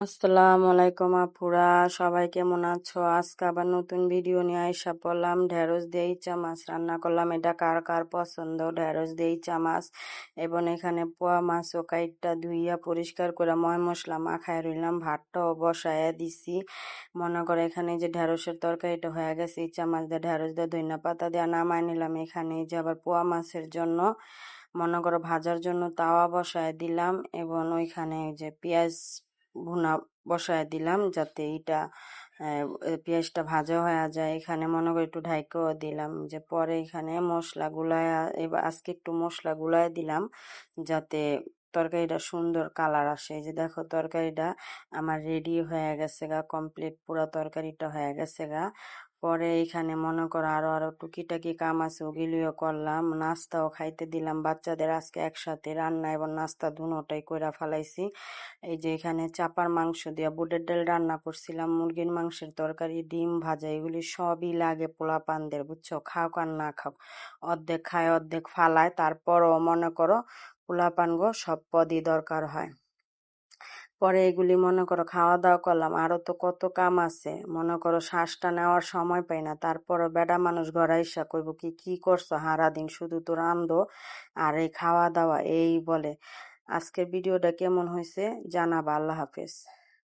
আসসালামু আলাইকুম আপুরা, সবাই কেমন আছো? আজকে আবার নতুন ভিডিও নিয়ে আইসা পড়লাম। ঢেঁড়স দিয়ে ইচ্ছা মাছ রান্না করলাম। এটা কার কার পছন্দ ঢেঁড়স দিয়ে ইচ্ছা মাছ। এবং এখানে পোয়া মাছ ও কাইটটা ধুইয়া পরিষ্কার করে ময় মশলা মাখায় রইলাম। ভাতটাও বসায়া দিছি। মনে করে এখানে যে ঢেঁড়সের তরকারিটা হয়ে গেছে, ইচ্ছা মাছ দিয়ে ঢেঁড়স দিয়ে ধইনা পাতা দিয়ে নামায় নিলাম। এখানে যে আবার পোয়া মাছের জন্য মনে করো ভাজার জন্য তাওয়া বসায় দিলাম, এবং ওইখানে যে পেঁয়াজ ভুনা বসায় দিলাম যাতে এটা পেঁয়াজটা ভাজা হয়ে যায়। এখানে মনে করি একটু ঢাইকাও দিলাম, যে পরে এখানে মশলা গুলায়, এবার আজকে একটু মশলা গুলায় দিলাম যাতে তরকারিটা সুন্দর কালার আসে। এই যে দেখো তরকারিটা আমার রেডি হয়ে গেছে গা, কমপ্লিট পুরো তরকারিটা হয়ে গেছে গা। পরে এখানে মনে করো আরো টুকিটাকি কাম আছে, ওগুলিও করলাম। নাস্তাও খাইতে দিলাম বাচ্চাদের। আজকে একসাথে রান্না এবং নাস্তা দুটোটাই কইরা ফালাইছি। এই যে এখানে চাপার মাংস দিয়া বুটের ডাল রান্না করছিলাম, মুরগির মাংসের তরকারি, ডিম ভাজা, এগুলি সবই লাগে পোলাপানদের, বুঝছো? খাও আর না খাও, অর্ধেক খায় অর্ধেক ফালায়, তারপরও মনে করো পোলাপান গো সব পদই দরকার হয়। পরে এগুলি মনে করো খাওয়া দাওয়া করলাম। আরো তো কত কাম আছে, মনে করো শ্বাসটা নেওয়ার সময় পাই না। তারপরও বেডা মানুষ ঘরে আইসা কইব কি কি করছো সারাদিন, শুধু তো রান্ধো আর এই খাওয়া দাওয়া এই বলে। আজকের ভিডিওটা কেমন হয়েছে জানাবা। আল্লাহ হাফেজ।